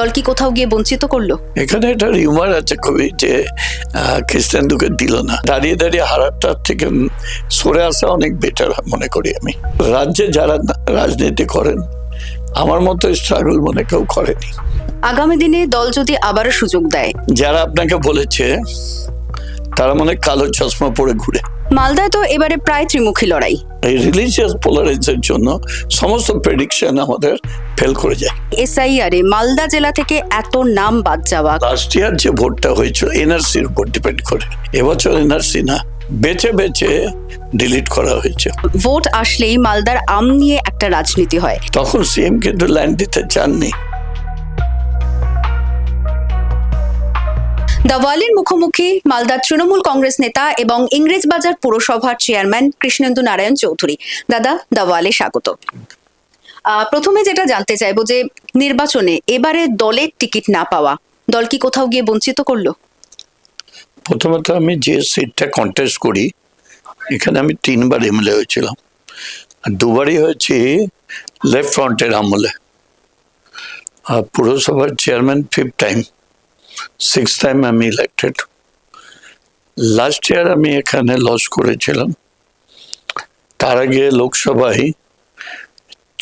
দল কি কোথাও গিয়ে বঞ্চিত করলো? এখানে একটা রিউমার আছে খুবই যে খ্রিস্টানদেরকে দিল না, দাঁড়িয়ে দাঁড়িয়ে হারাটার থেকে সরে আসা অনেক বেটার মনে করি আমি। রাজ্যে যারা রাজনীতি করেন আমার মতো স্ট্রাগল মনে কেউ করেনি। আগামী দিনে দল যদি আবারও সুযোগ দেয়, যারা আপনাকে বলেছে তারা মনে কালো চশমা পরে ঘুরে। মালদায় তো এবারে প্রায় ত্রিমুখী লড়াই। এই রিলিজিয়াস পোলারাইজের জন্য সমস্ত প্রেডিকশন আমাদের ফেল করে যায়। এসআইআর এ মালদা জেলা থেকে এত নাম বাদ যাওয়া, লাস্ট ইয়ার যে ভোটটা হয়েছিল এনআরসির উপর ডিপেন্ড করে, এবছর এনআরসি না, বেছে বেছে ডিলিট করা হয়েছে। ভোট আসলেই মালদার আম নিয়ে একটা রাজনীতি হয়। তখন সিএম কিন্তু ল্যান্ড দিতে চাননি। দাওয়ালির মুখোমুখি মালদার তৃণমূল কংগ্রেস নেতা এবং ইংরেজবাজার পুরসভার চেয়ারম্যান কৃষ্ণেন্দু নারায়ণ চৌধুরী। দাদা, দাওয়ালে স্বাগত। প্রথমে যেটা জানতে চাইবো যে নির্বাচনে এবারে দলের টিকিট না পাওয়া, দল কি কোথাও গিয়ে বঞ্চিত করলো? প্রথমত আমি যে সিটটা কন্টেস্ট করি এখানে আমি 3 বার এমএলএ হয়েছিলাম, আর 2 বারই হয়েছি লেফট ফ্রন্টের আমলে। আর পুরসভার chairman 5th time, 6th time আমি ইলেক্টেড। লাস্ট ইয়ার আমি এখানে লস করেছিলাম। তার আগে লোকসভায়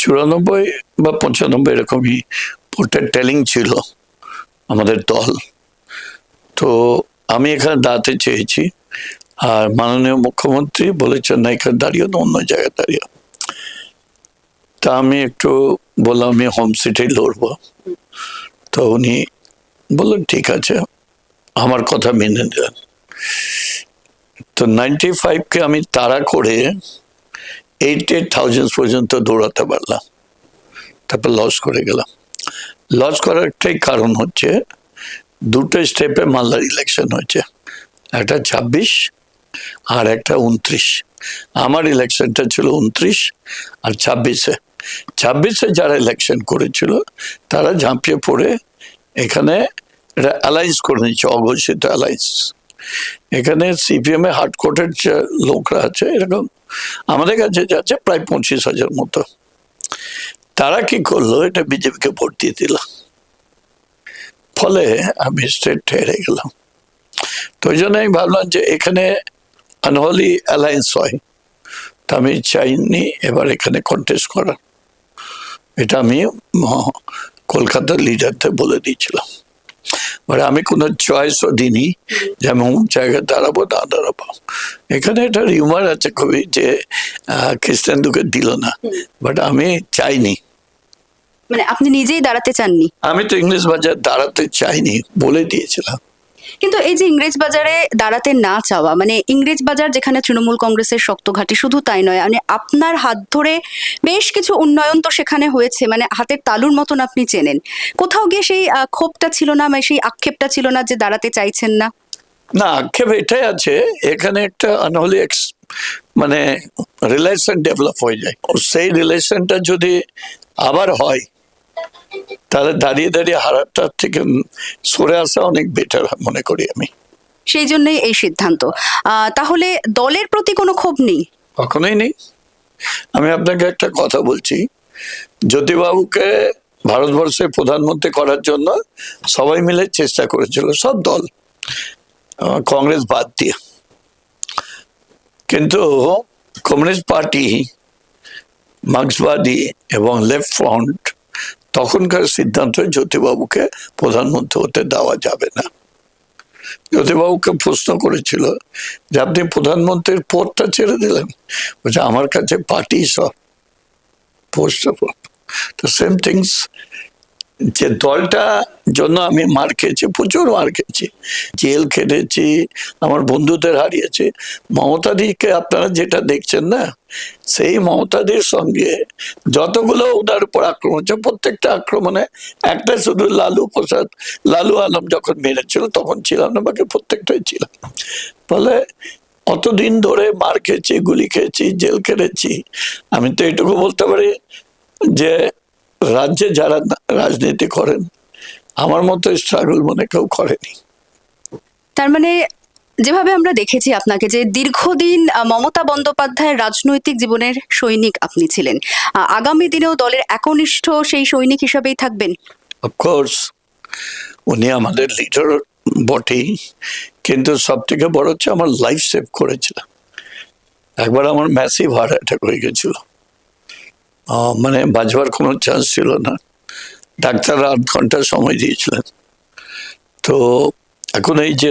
94 বা 95 এরকমই ভোটের টেলিং ছিল আমাদের দল। তো আমি এখানে দাঁড়াতে চেয়েছি, আর মাননীয় মুখ্যমন্ত্রী বলেছেন না এখানে দাঁড়িয়ে না, অন্য জায়গায় দাঁড়িয়ে। তা আমি একটু বললাম আমি হোম সিটেই লড়বো। তো উনি বললেন ঠিক আছে, আমার কথা মেনে নিলেন। তো 95কে আমি তাড়া করে 88,000 পর্যন্ত দৌড়াতে পারলাম, তারপর লস করে গেলাম। লস করার একটাই কারণ হচ্ছে 2টো স্টেপে মালদার ইলেকশন হয়েছে, একটা 26 আর একটা 29। আমার ইলেকশনটা ছিল 29 আর 26-এ যারা ইলেকশন করেছিল তারা ঝাঁপিয়ে পড়ে এখানে এটা অ্যালায়েন্স করে নিচ্ছে, অঘোষিত অ্যালায়েন্স। এখানে সিপিএম এ হার্ডকোর্টের যে লোকরা আছে এরকম আমাদের কাছে যাচ্ছে প্রায় 25,000 মতো। তারা কি করলো, এটা বিজেপিকে ভোট দিয়ে দিল, ফলে আমি স্টেট হেরে গেলাম। তো ওই জন্য আমি ভাবলাম যে এখানে আনহলি অ্যালায়েন্স হয়, তা আমি চাইনি এবার এখানে কন্টেস্ট করার। এটা আমি কলকাতার লিডারদের বলে দিয়েছিলাম, মানে আমি কোনো চয়েসও দিইনি যে আমি অমুক জায়গায় দাঁড়াবো না দাঁড়াবো। এখানে একটা রিউমার আছে খুবই যে খ্রিস্টানদেরকে দিল না, বাট আমি চাইনি। মানে আপনি নিজেই দাঁড়াতে চাননি? আমি তো ইংরেজবাজার দাঁড়াতে চাইনি, বলে দিয়েছিলাম। কিন্তু এই যে ইংরেজবাজারে দাঁড়াতে না চাওয়া, মানে ইংরেজবাজার যেখানে তৃণমূল কংগ্রেসের শক্ত ঘাঁটি, শুধু তাই নয়, মানে আপনার হাত ধরে বেশ কিছু উন্নয়ন তো সেখানে হয়েছে, মানে হাতের তালুর মতন আপনি চেনেন। কোথাও গিয়ে সেই ক্ষোভটা ছিল না, মানে সেই আক্ষেপটা ছিল না যে দাঁড়াতে চাইছেন না? না, আক্ষেপ এটাই আছে, এখানে একটা আনহলি মানে রিলেশন ডেভেলপ হয়ে যায়। সেই রিলেশনটা যদি আবার হয় তাহলে দাঁড়িয়ে দাঁড়িয়ে হারাটার থেকে সরে আসা অনেক বেটার মনে করি আমি। সেই জন্যই এই সিদ্ধান্ত। তাহলে দলের প্রতি কোনো ক্ষোভ নেই? কখনোই নেই। আমি আপনাকে একটা কথা বলছি, জ্যোতিবাবুকে ভারতবর্ষে প্রধানমন্ত্রী করার জন্য সবাই মিলে চেষ্টা করেছিল, সব দল, কংগ্রেস বাদ দিয়ে। কিন্তু কমিউনিস্ট পার্টি, মার্ক্সবাদী এবং লেফট ফ্রন্ট তখনকার সিদ্ধান্ত জ্যোতিবাবুকে প্রধানমন্ত্রী হতে দেওয়া যাবে না। জ্যোতিবাবুকে প্রশ্ন করেছিল যে আপনি প্রধানমন্ত্রীর পদটা ছেড়ে দিলেন, বলছে আমার কাছে পার্টি সব পোস্ট। তো সেম থিংস, যে দলটা জন্য আমি মার খেয়েছি, প্রচুর মার খেয়েছি, জেল খেটেছি, আমার বন্ধুদের হারিয়েছি। মমতাদিকে আপনারা যেটা দেখছেন না, সেই মমতাদির সঙ্গে যতগুলো ওনার উপর আক্রমণ হচ্ছে, প্রত্যেকটা আক্রমণে একটা শুধু লালু আলম যখন মেরেছিল তখন ছিলাম না, বাকি প্রত্যেকটাই ছিলাম। ফলে অতদিন ধরে মার খেয়েছি, গুলি খেয়েছি, জেল খেটেছি। আমি তো এটুকু বলতে পারি যে রাজ্যে যারা রাজনীতি করেন আমার মতো স্ট্রাগল মনে কেউ করেনি। তার মানে যেভাবে আমরা দেখেছি আপনাকে, যে দীর্ঘদিন মমতা বন্দ্যোপাধ্যায়ের রাজনৈতিক জীবনের সৈনিক আপনি ছিলেন, আগামী দিনেও দলের একনিষ্ঠ সেই সৈনিক হিসাবেই থাকবেন? অফকোর্স, উনি আমাদের লিডার বটেই, কিন্তু সব থেকে বড় হচ্ছে আমার লাইফ সেভ করেছিল। একবার আমার ম্যাসিভ হার্ট অ্যাটাক হয়ে গেছিল, মানে বাঁচবার কোনো চান্স ছিল না। ডাক্তার 8 ঘন্টা সময় দিয়েছিলেন। তো এখন এই যে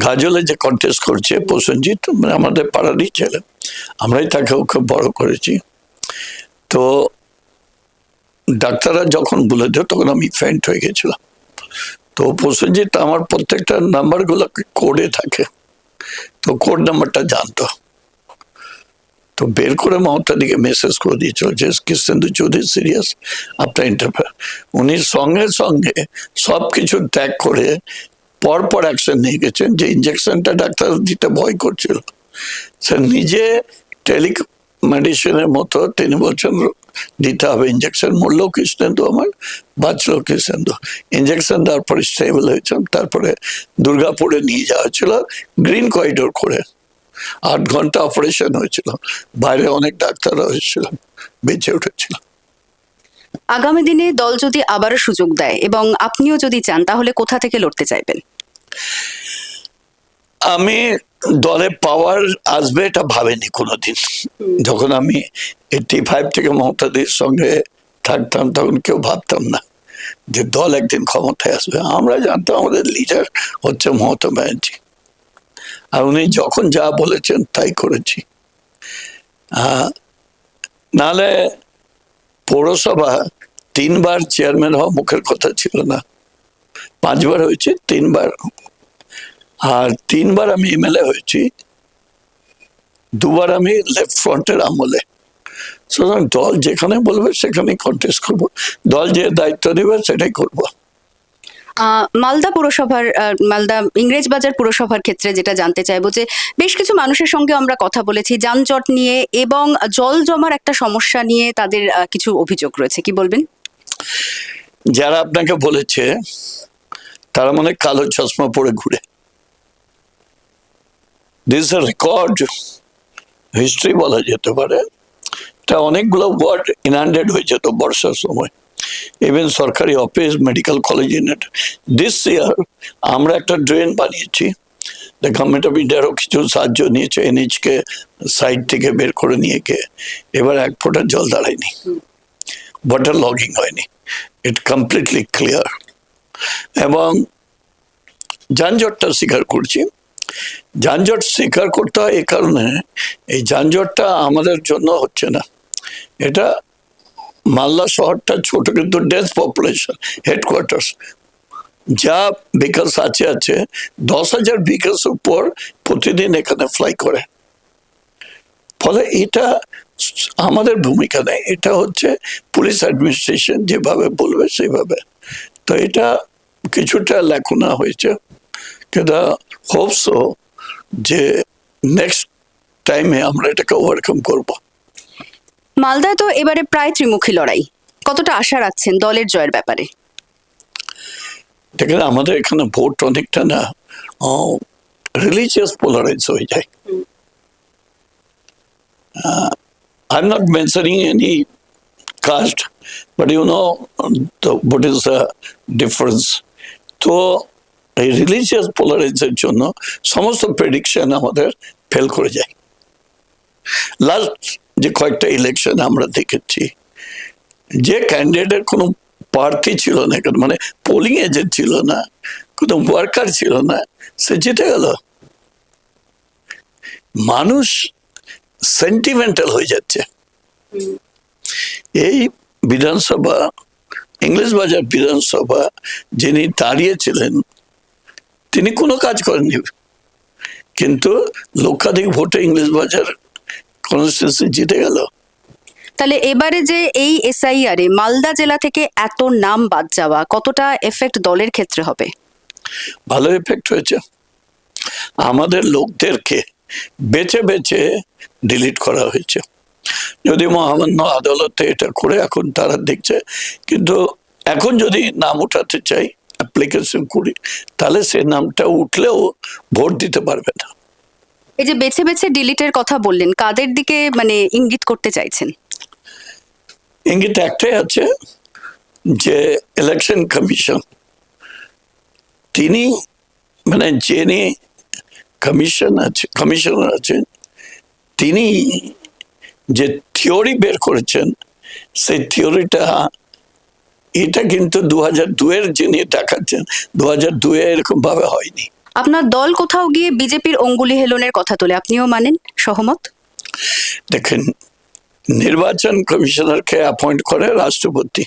গাজলে যে কন্টেস্ট করছে প্রসেনজিৎ, মানে আমাদের পাড়ারই ছেলে, আমরাই তাকে খুব বড় করেছি। তো ডাক্তাররা যখন বলে দিল তখন আমি ফেন্ট হয়ে গেছিলাম। তো প্রসেনজিৎ আমার প্রত্যেকটা নাম্বারগুলো কোডে থাকে, তো কোড নাম্বারটা জানতো। তো বের করে মমতাদিকে মেসেজ করে দিয়েছিল যে কৃষ্ণেন্দু চৌধুরী সিরিয়াস, আপনার ইন্টারভিউ। উনি সঙ্গে সঙ্গে সব কিছু ত্যাগ করে পরপর অ্যাকশন নিয়ে গেছেন। যে ইঞ্জেকশনটা ডাক্তার দিতে ভয় করছিল, সে নিজে মেডিসিনের মতো তিনি বলছেন দিতে হবে ইঞ্জেকশন। মরলেও কৃষ্ণেন্দু আমার, বাঁচলেও কৃষ্ণেন্দু। ইঞ্জেকশন দেওয়ার পরে স্টেবল হয়েছেন। তারপরে দুর্গাপুরে নিয়ে যাওয়া ছিল গ্রিন করিডোর করে। 8 ঘন্টা অপারেশন হয়েছিল, বাইরে অনেক ডাক্তাররা হয়েছিল, বেঁচে উঠেছিল। আগামী দিনে দল যদি আবারও সুযোগ দেয় এবং আপনিও যদি চান, তাহলে কোথা থেকে লড়তে চাইবেন? আমি দলে পাওয়ার আসবে এটা ভাবিনি কোনোদিন। যখন আমি 85 থেকে মমতাদির সঙ্গে থাকতাম তখন কেউ ভাবতাম না যে দল একদিন ক্ষমতায় আসবে। আমরা জানতাম আমাদের লিডার হচ্ছে মমতা ব্যানার্জি, আর উনি যখন যা বলেছেন তাই করেছি। নাহলে পৌরসভা 3 বার চেয়ারম্যান হওয়া মুখের কথা ছিল না, 5 বার হয়েছে, 3 বার। আর 3 বার আমি এমএলএ হয়েছি, 2 বার আমি লেফট ফ্রন্টের আমলে। সুতরাং দল যেখানে বলবে সেখানে কন্টেস্ট করব, দল যে দায়িত্ব দেবে সেটাই করব। মালদা পুরসভার মালদা ইংরেজবাজার পুরসভার ক্ষেত্রে যেটা জানতে চাইবো, যে বেশ কিছু মানুষের সঙ্গে আমরা কথা বলেছি যানজট নিয়ে এবং জল জমার একটা সমস্যা নিয়ে তাদের কিছু অভিযোগ রয়েছে, কি বলবেন? যারা আপনাকে বলেছে তারা মানে কালো চশমা পরে ঘুরে। দিস এ রেকর্ড হিস্ট্রি বলা যেতে পারে। তা অনেকগুলো ওয়ার্ড ইনআন্ডেড হয়ে যেত বর্ষার সময়, ইভেন সরকারি office, medical college unit. This ইয়ার আমরা একটা ড্রেন বানিয়েছি, গভর্নমেন্ট অফ ইন্ডিয়ারও কিছু সাহায্য নিয়েছে, এনএইচকে সাইড থেকে বের করে নিয়ে গিয়ে এবার 1 ফোঁটা জল দাঁড়ায়নি, ওয়াটার লগিং হয়নি, ইট কমপ্লিটলি ক্লিয়ার। এবং যানজটটা স্বীকার করছি, যানজট স্বীকার করতে হয় এই কারণে, এই যানজটটা আমাদের জন্য হচ্ছে না। এটা মালদা শহরটা ছোট কিন্তু ডেন্স পপুলেশন হেডকোয়ার্টার্স, যা ভেহিকলস আছে 10,000 ভেহিকলস উপর প্রতিদিন এখানে ফ্লাই করে। ফলে এটা আমাদের ভূমিকা নেই, এটা হচ্ছে পুলিশ অ্যাডমিনিস্ট্রেশন যেভাবে বলবে সেভাবে। তো এটা কিছুটা লেখনা হয়েছে, কিন্তু হোপসো যে নেক্সট টাইমে আমরা এটাকে ওভারকাম করব। মালদায় তো এবারে প্রায় ত্রিমুখী লড়াই, কতটা আশা রাখছেন দলের জয়ের ব্যাপারে? দেখেন আমাদের এখানে ভোট অনেকটা না রিলিজিয়াস পোলারাইজ হয়ে যায়। I'm not mentioning any caste, but you know what is the difference. তো এই রিলিজিয়াস পোলারাইজের জন্য সমস্ত প্রেডিকশন আমাদের ফেল করে যায়। লাস্ট যে কয়েকটা ইলেকশন আমরা দেখেছি, যে ক্যান্ডিডেটের কোনো প্রার্থী ছিল না, মানে পোলিং এজেন্ট ছিল না, কোনো ওয়ার্কার ছিল না, সে জিতে গেল। মানুষ সেন্টিমেন্টাল হয়ে যাচ্ছে। এই বিধানসভা, ইংরেজবাজার বিধানসভা যিনি দাঁড়িয়েছিলেন তিনি কোনো কাজ করেননি, কিন্তু লক্ষাধিক ভোটে ইংরেজবাজার কনস্টিটিউয়েন্সি জিতে গেল। তাহলে এবারে যে এই এসআইআর এ মালদা জেলা থেকে এত নাম বাদ যাওয়া কতটা এফেক্ট দলের ক্ষেত্রে হবে? ভালো এফেক্ট হয়েছে। আমাদের লোকদেরকে বেছে বেছে ডিলিট করা হয়েছে। যদি মহামান্য আদালতে এটা করে এখন তারা দেখছে, কিন্তু এখন যদি নাম উঠাতে চাই অ্যাপ্লিকেশন করি, তাহলে সে নামটা উঠলেও ভোট দিতে পারবে না। এই যে বেছে বেছে ডিলিটের কথা বললেন, কাদের দিকে মানে ইঙ্গিত করতে চাইছেন? ইঙ্গিত একটাই আছে যে ইলেকশন কমিশন তিনি মানে যিনি কমিশনার আছেন, তিনি যে থিওরি বের করেছেন, সেই থিওরিটা এটা কিন্তু 2002 যিনি দেখাচ্ছেন, 2002 এরকম ভাবে হয়নি। আপনার দল কোথাও গিয়ে বিজেপির অঙ্গুলি হেলনের কথা তোলে, আপনিও মানেন, সহমত? দেখেন, নির্বাচন কমিশনারকে অ্যাপয়েন্ট করে রাষ্ট্রপতি,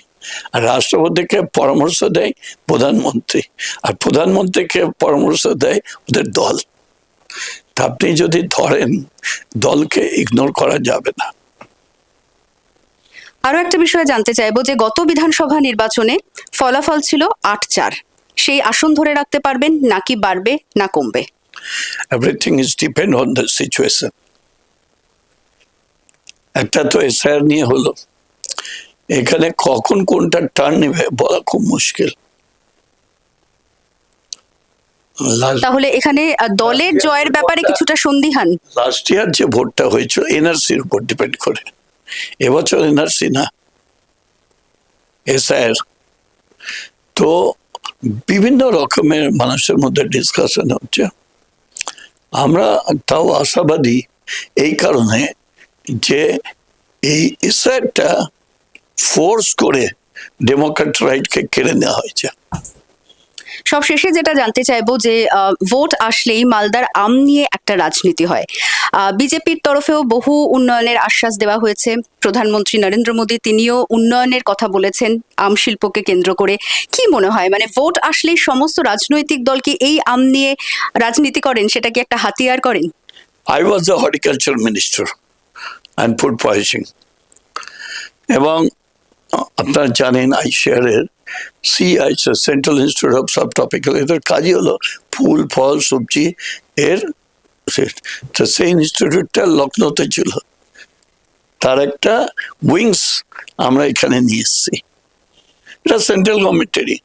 আর রাষ্ট্রপতিকে পরামর্শ দেয় প্রধানমন্ত্রী, আর প্রধানমন্ত্রীকে পরামর্শ দেয় ওদের দল। তা আপনি যদি ধরেন, দলকে ইগনোর করা যাবে না। আরো একটা বিষয় জানতে চাইবো যে গত বিধানসভা নির্বাচনে ফলাফল ছিল 8-4, সেই আসন ধরে রাখতে পারবেন নাকি বাড়বে না কমবে? Everything is depend on the situation. একটা তো এসআইআর নিয়ে হলো, এখানে কখন কোনটা টার্ন নেবে বলা খুব মুশকিল। তাহলে এখানে দলের জয়ের ব্যাপারে কিছুটা সন্দিহান। লাস্ট ইয়ার যে ভোটটা হয়েছিল এনআরসির উপর ডিপেন্ড করে, এবছর এনআরসি না, এসআইআর। তো বিভিন্ন রকমের মানুষের মধ্যে ডিসকাশন হচ্ছে। আমরা তাও আশাবাদী এই কারণে যে এই এসআইআরটা ফোর্স করে ডেমোক্রেট রাইটকে কেড়ে নেওয়া হয়েছে। সব শেষে যেটা জানতে চাইবো যে ভোট আসলেই মালদার আম নিয়ে একটা রাজনীতি হয়। বিজেপির তরফেও বহু উন্নয়নের আশ্বাস দেওয়া হয়েছে। প্রধানমন্ত্রী নরেন্দ্র মোদী তিনিও উন্নয়নের কথা বলেছেন আম শিল্পকে কেন্দ্র করে। কি মনে হয়, মানে ভোট আসলেই সমস্ত রাজনৈতিক দল কি এই আম নিয়ে রাজনীতি করেন, সেটা কি একটা হাতিয়ার করেন? I was the horticulture minister and food poisoning, এবং আপনারা জানেন আইসিআরের CIC central institute of subtropical, এদের কাজই হলো ফুল ফল সবজি এর। তো সেই ইনস্টিটিউটটা লখনৌতে ছিল, তার একটা উইংস আমরা এখানে নিয়ে এসেছি, এটা সেন্ট্রাল গভর্নমেন্টেরই।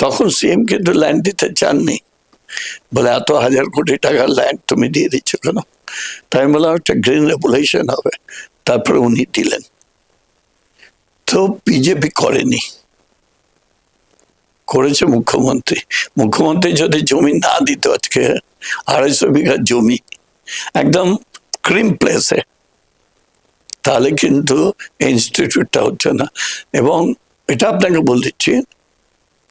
তখন সিএম কিন্তু ল্যান্ড দিতে চাননি, বলে এত 1000 কোটি টাকার ল্যান্ড তুমি দিয়ে দিচ্ছ কেন? তাই আমি বললাম একটা গ্রিন রেভলিউশন হবে, তারপরে উনি দিলেন। তো বিজেপি করেনি, করেছে মুখ্যমন্ত্রী। মুখ্যমন্ত্রী যদি জমি না দিত আজকে 250 বিঘা জমি একদম ক্রিম প্লেসে, তাহলে কিন্তু ইনস্টিটিউটটা হচ্ছে না। এবং এটা আপনাকে বলে দিচ্ছি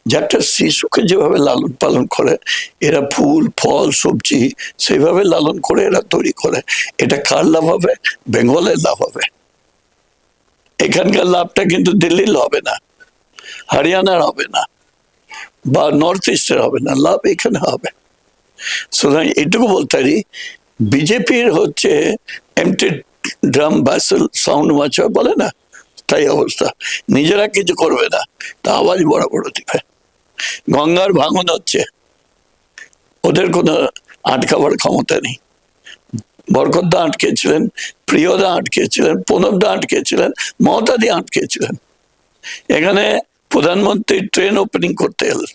যে একটা শিশুকে যেভাবে লালন পালন করে এরা, ফুল ফল সবজি সেইভাবে লালন করে এরা তৈরি করে, এটা কার লাভ হবে? বেঙ্গলের লাভ হবে। এখানকার লাভটা কিন্তু দিল্লির হবে না, হরিয়ানার হবে না, বা নর্থ ইস্টের হবে না, লাভ এখানে হবে। সুতরাং এটুকু বলতে পারি, বিজেপির হচ্ছে এমটি ড্রাম ব্যাসেল সাউন্ড মাচা বলে না, তাই অবস্থা। নিজেরা কিছু করবে না, তা আওয়াজ বড় বড় দিবে। গঙ্গার ভাঙন হচ্ছে, ওদের কোনো আটকাবার ক্ষমতা নেই। বরকতদা আটকেছিলেন, প্রিয়দা আটকেছিলেন, প্রণবদা আটকেছিলেন, মমতাদি আটকেছিলেন। এখানে প্রধানমন্ত্রী ট্রেন ওপেনিং করতে এলেন,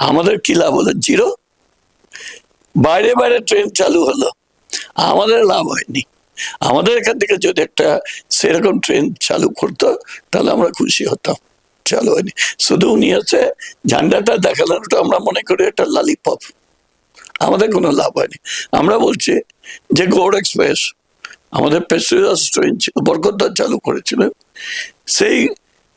আমাদের কি লাভ হলো? জিরো। বাইরে বাইরে ট্রেন চালু হলো, আমাদের লাভ হয়নি। আমাদের এখান থেকে যদি একটা সেরকম ট্রেন চালু করতো তাহলে আমরা খুশি হতাম। চালু হয়নি, শুধু উনি আছে ঝান্ডাটা দেখালেন, ওটা আমরা মনে করি একটা লালিপপ, আমাদের কোনো লাভ হয়নি। আমরা বলছি যে গৌড় এক্সপ্রেস আমাদের প্যাসেঞ্জার ট্রেন ছিল, বরকতদা চালু করেছিলেন, সেই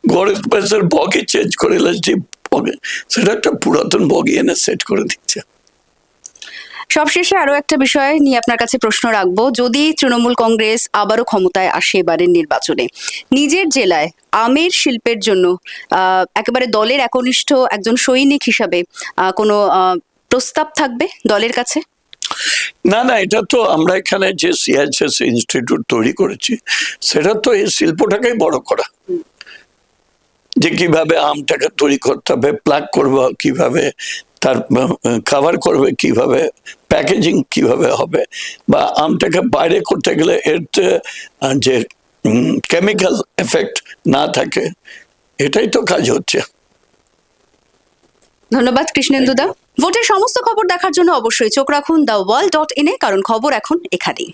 গৌড় এক্সপ্রেসের বগি চেঞ্জ করে যে বগি, সেটা একটা পুরাতন বগি এনে সেট করে দিচ্ছে। সবশেষে আরো একটা বিষয় নিয়ে আপনার কাছে প্রশ্ন রাখবো, যদি তৃণমূল কংগ্রেস আবারও ক্ষমতায় আসে এবারের নির্বাচনে, নিজের জেলায় আমের শিল্পের জন্য একেবারে দলের একনিষ্ঠ একজন সৈনিক হিসাবে কোনো প্রস্তাব থাকবে দলের কাছে? না না, এটা তো আমরা এখানে যে সিআইএস ইনস্টিটিউট তৈরি করেছি, সেটা তো এই শিল্পটাকেই বড় করা, যে কিভাবে আমটাকে তৈরি করতে হবে, প্লাগ করবে কিভাবে, তার কাভার করবে কিভাবে, প্যাকেজিং কিভাবে হবে, বা আমটাকে বাইরে করতে গেলে এর যে কেমিক্যাল এফেক্ট না থাকে, এটাই তো কাজ হচ্ছে। ধন্যবাদ কৃষ্ণেন্দুদা। ভোটের সমস্ত খবর দেখার জন্য অবশ্যই চোখ রাখুন দ্য ওয়ার্ল্ড.in-এ, কারণ খবর এখন এখানেই।